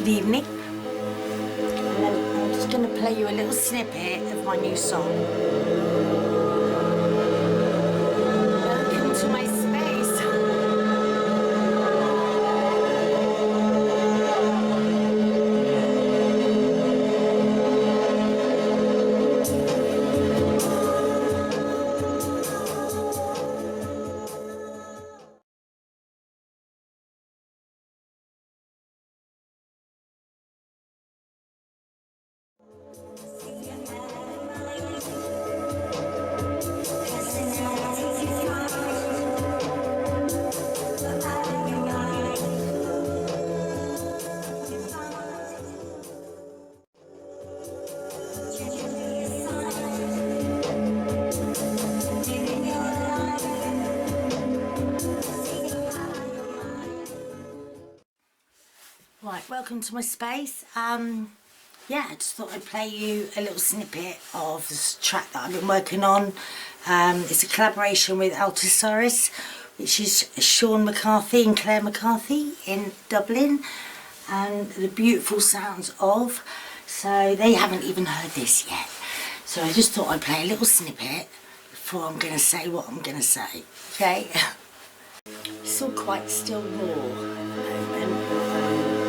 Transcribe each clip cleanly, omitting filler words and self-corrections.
Good evening. And then I'm just going to play you a little snippet of my new song. Welcome to my space. Right, welcome to my space. Yeah, I just thought I'd play you a little snippet of this track that I've been working on. It's a collaboration with Altosaurus, which is Sean McCarthy and Claire McCarthy in Dublin, and the beautiful sounds of. So they haven't even heard this yet. So I just thought I'd play a little snippet before I'm going to say what I'm going to say. Okay? It's all quite still raw at the moment.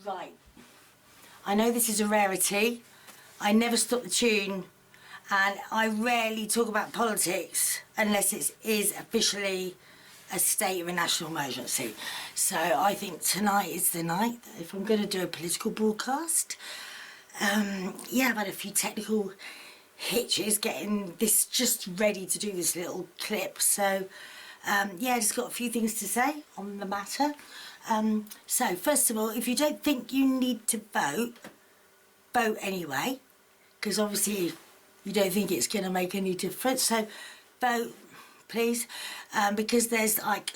Right, I know this is a rarity. I never stop the tune, and I rarely talk about politics unless it is officially a state of a national emergency. So I think tonight is the night if I'm going to do a political broadcast. Yeah, I've had a few technical hitches getting this just ready to do this little clip. So yeah, I just got a few things to say on the matter. So first of all, if you don't think you need to vote, vote anyway, because obviously you don't think it's going to make any difference. So vote, please, because there's like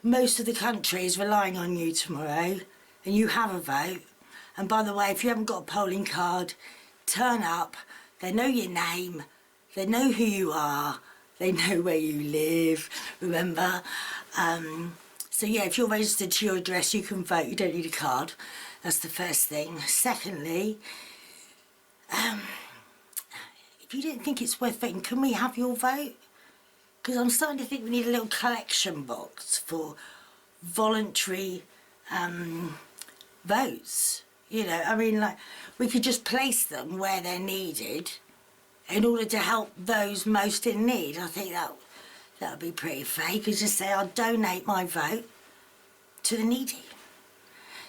most of the country is relying on you tomorrow, and you have a vote. And by the way, if you haven't got a polling card, turn up. They know your name, they know who you are, They know where you live, remember? So yeah, if you're registered to your address, you can vote. You don't need a card. That's the first thing. Secondly, if you don't think it's worth voting, can we have your vote? Because I'm starting to think we need a little collection box for voluntary votes. You know, I mean, like, we could just place them where they're needed in order to help those most in need. I think that would be pretty fair. You could just say, I'll donate my vote to the needy.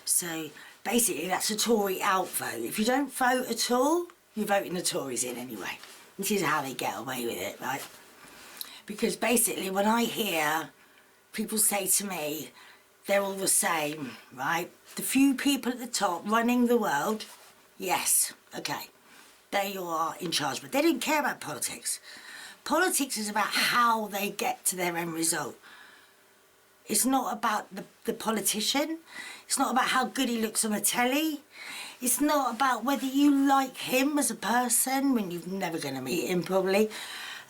So basically that's a Tory out vote. If you don't vote at all, you're voting the Tories in anyway. This is how they get away with it, right? Because basically when I hear people say to me, they're all the same, right? The few people at the top running the world, yes, okay, they are in charge, but they don't care about politics. Politics is about how they get to their end result. It's not about the politician. It's not about how good he looks on the telly. It's not about whether you like him as a person, when you're never going to meet him probably.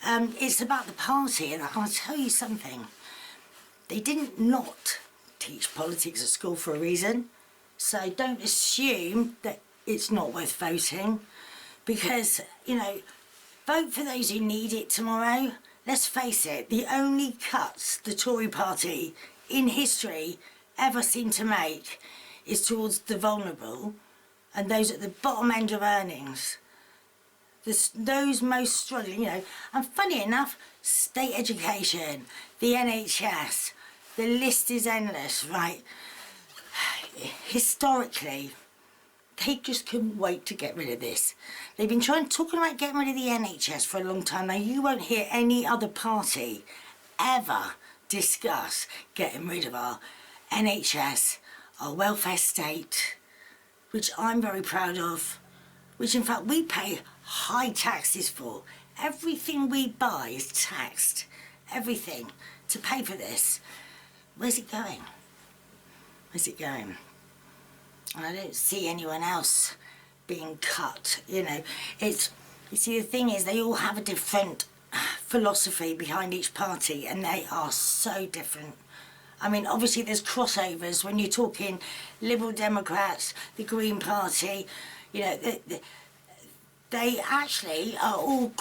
It's about the party, and I'll tell you something. They didn't not teach politics at school for a reason, so don't assume that it's not worth voting, because, you know, vote for those who need it tomorrow. Let's face it, the only cuts the Tory party in history ever seem to make is towards the vulnerable and those at the bottom end of earnings. Those most struggling, you know. And funny enough, state education, the NHS, the list is endless, right? Historically, they just couldn't wait to get rid of this. They've been talking about getting rid of the NHS for a long time. Now, you won't hear any other party ever discuss getting rid of our NHS, our welfare state, which I'm very proud of, which in fact we pay high taxes for. Everything we buy is taxed. Everything. To pay for this. Where's it going? Where's it going? And I don't see anyone else being cut, you know. You see, the thing is, they all have a different philosophy behind each party, and they are so different. I mean, obviously there's crossovers when you're talking Liberal Democrats, the Green Party, you know, they actually are all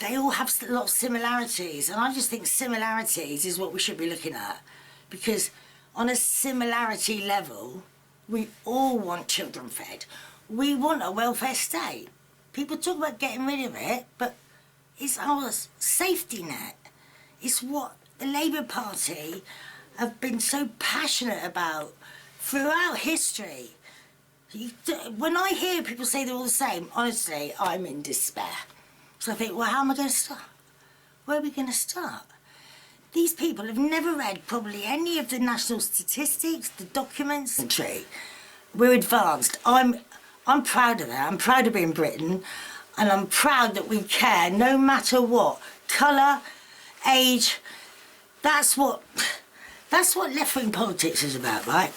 they all have a lot of similarities, and I just think similarities is what we should be looking at, because on a similarity level, we all want children fed. We want a welfare state. People talk about getting rid of it, but it's our safety net. It's what the Labour Party have been so passionate about throughout history. When I hear people say they're all the same, honestly, I'm in despair. So I think, well, how am I going to start? Where are we going to start? These people have never read probably any of the national statistics, the documents. We're advanced. I'm proud of that. I'm proud of being Britain, and I'm proud that we care no matter what. Colour, age, that's what left-wing politics is about, right?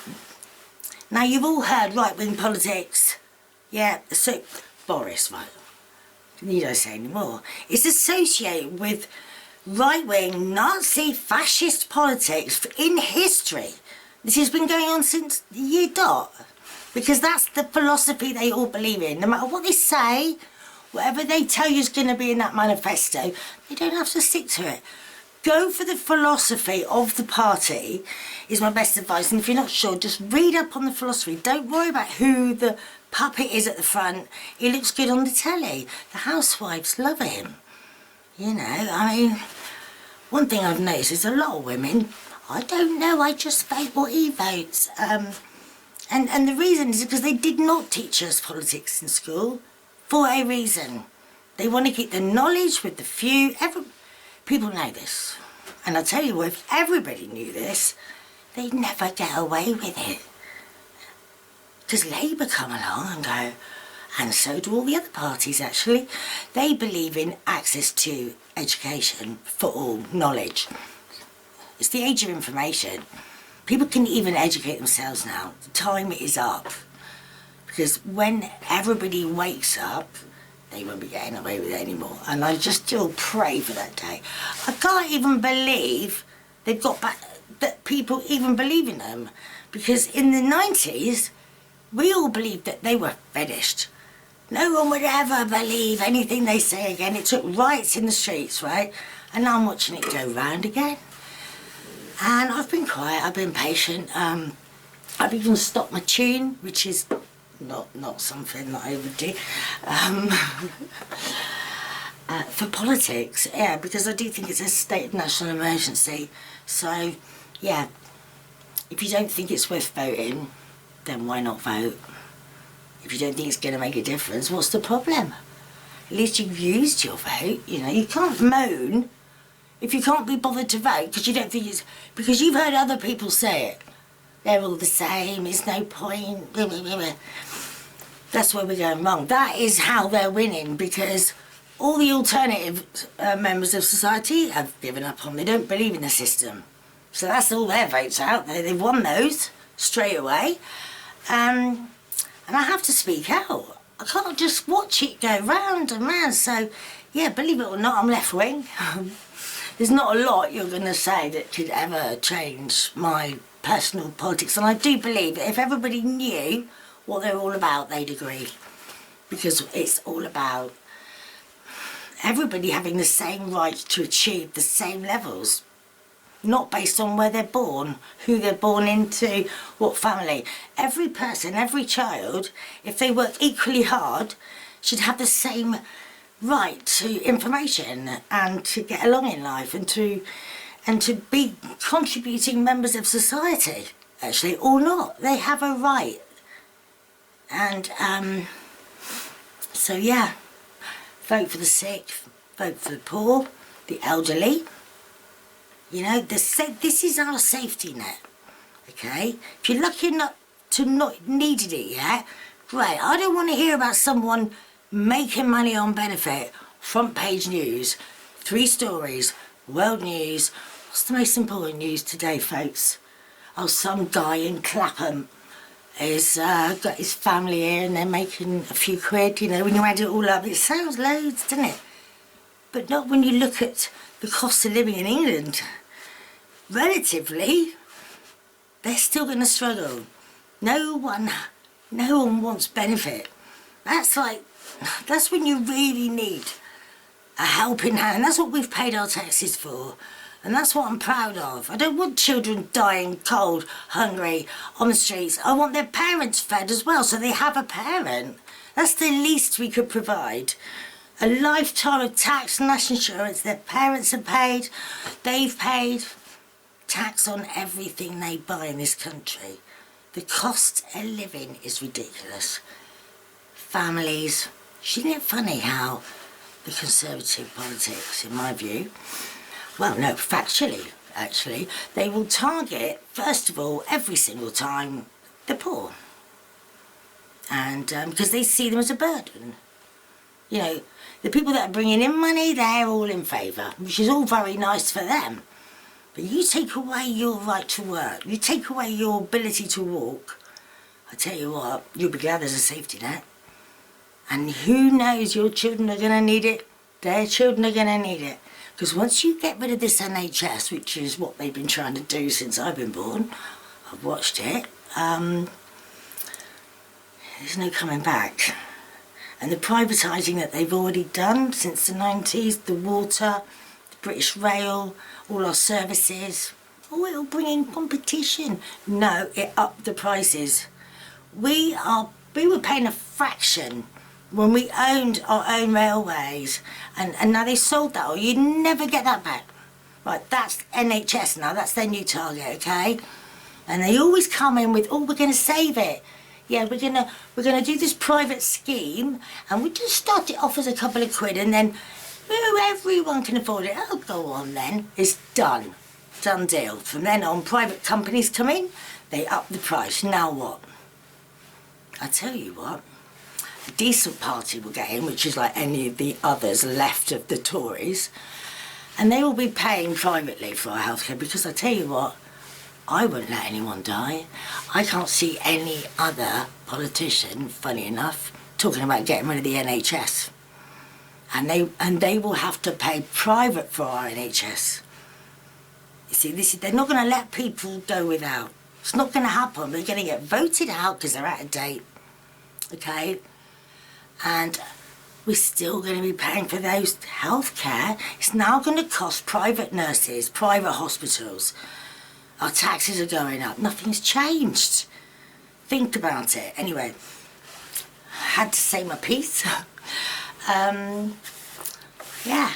Now, you've all heard right-wing politics. Yeah, so Boris, right? Need I say any more? It's associated with right-wing, Nazi, fascist politics in history. This has been going on since the year dot. Because that's the philosophy they all believe in. No matter what they say, whatever they tell you is going to be in that manifesto, they don't have to stick to it. Go for the philosophy of the party is my best advice. And if you're not sure, just read up on the philosophy. Don't worry about who the puppet is at the front. He looks good on the telly. The housewives love him. You know, I mean, one thing I've noticed is a lot of women, I don't know, I just vote what he votes. And the reason is because they did not teach us politics in school for a reason. They want to keep the knowledge with the few. People know this. And I tell you what, if everybody knew this, they'd never get away with it. Because Labour come along and go, and so do all the other parties actually. They believe in access to education for all, knowledge. It's the age of information. People can even educate themselves now. The time is up. Because when everybody wakes up, they won't be getting away with it anymore. And I just still pray for that day. I can't even believe they've got back, that people even believe in them. Because in the 90s, we all believed that they were finished. No one would ever believe anything they say again. It took riots in the streets, right? And now I'm watching it go round again. And I've been quiet, I've been patient. I've even stopped my tune, which is not something that I would do. For politics, yeah, because I do think it's a state of national emergency. So, yeah, if you don't think it's worth voting, then why not vote? If you don't think it's going to make a difference, what's the problem? At least you've used your vote, you know. You can't moan if you can't be bothered to vote because you don't think it's... Because you've heard other people say it. They're all the same, it's no point. That's where we're going wrong. That is how they're winning, because all the alternative members of society have given up on. They don't believe in the system. So that's all their votes out there. They've won those straight away. And I have to speak out. I can't just watch it go round and round. So, yeah, believe it or not, I'm left wing. There's not a lot you're going to say that could ever change my personal politics. And I do believe that if everybody knew what they're all about, they'd agree. Because it's all about everybody having the same right to achieve the same levels. Not based on where they're born, who they're born into, what family. Every person, every child, if they work equally hard, should have the same right to information and to get along in life and to be contributing members of society, actually, or not. They have a right. And so yeah, vote for the sick, vote for the poor, the elderly. You know, this is our safety net, okay? If you're lucky enough to not needed it yet, great. I don't want to hear about someone making money on benefit, front page news, 3 stories, world news. What's the most important news today, folks? Oh, some guy in Clapham has got his family here and they're making a few quid, you know, when you add it all up. It sounds loads, doesn't it? But not when you look at the cost of living in England. Relatively, they're still going to struggle. No one wants benefit. That's when you really need a helping hand. That's what we've paid our taxes for. And that's what I'm proud of. I don't want children dying cold, hungry, on the streets. I want their parents fed as well, so they have a parent. That's the least we could provide. A lifetime of tax and national insurance. Their parents are paid. They've paid tax on everything they buy in this country. The cost of living is ridiculous. Families. Isn't it funny how the Conservative politics, in my view, well, no, factually, actually, they will target, first of all, every single time, the poor. And because they see them as a burden. You know, the people that are bringing in money, they're all in favour, which is all very nice for them. But you take away your right to work, you take away your ability to walk, I tell you what, you'll be glad there's a safety net. And who knows, your children are going to need it, their children are going to need it. Because once you get rid of this NHS, which is what they've been trying to do since I've been born, I've watched it, there's no coming back. And the privatising that they've already done since the 90s, the water, the British Rail, all our services, oh, it'll bring in competition. No, it upped the prices. We were paying a fraction when we owned our own railways, and now they sold that, or you'd never get that back. Right, that's NHS now, that's their new target, okay? And they always come in with, oh, we're going to save it. Yeah, we're gonna do this private scheme, and we just start it off as a couple of quid, and then everyone can afford it. Oh, go on then. It's done. Done deal. From then on, private companies come in, they up the price. Now what? I tell you what, a decent party will get in, which is like any of the others left of the Tories, and they will be paying privately for our healthcare, because I tell you what, I won't let anyone die. I can't see any other politician, funny enough, talking about getting rid of the NHS. and they will have to pay private for our NHS. You see, they're not going to let people go without. It's not going to happen. They're going to get voted out because they're out of date. Okay? And we're still going to be paying for those healthcare. It's now going to cost private nurses, private hospitals. Our taxes are going up. Nothing's changed. Think about it. Anyway, I had to say my piece. Yeah,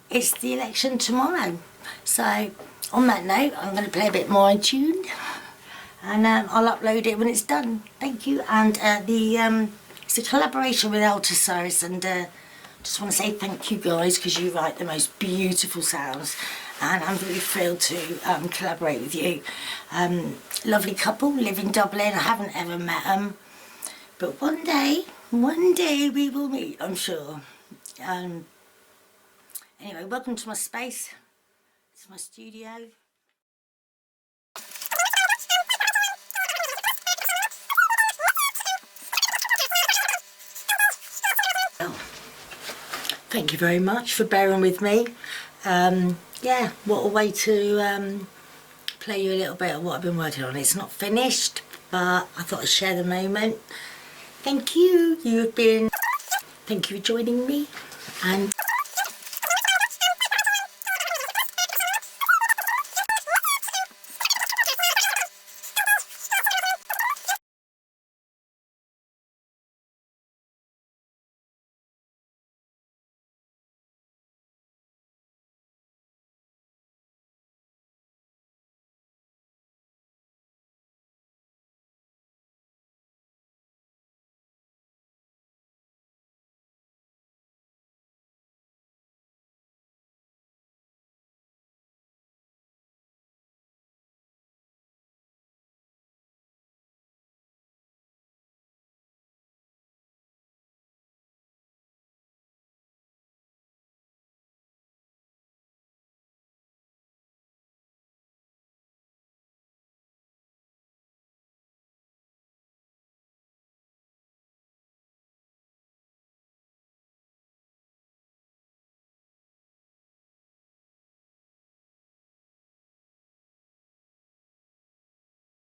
it's the election tomorrow. So, on that note, I'm going to play a bit more in tune. And I'll upload it when it's done. Thank you. And it's a collaboration with Altasaurus, and just want to say thank you guys, because you write the most beautiful sounds, and I'm really thrilled to collaborate with you. Lovely couple, live in Dublin. I haven't ever met them, but one day we will meet, I'm sure. Anyway, welcome to my space. It's my studio. Thank you very much for bearing with me. Yeah, what a way to play you a little bit of what I've been working on. It's not finished, but I thought I'd share the moment. Thank you. Thank you for joining me, and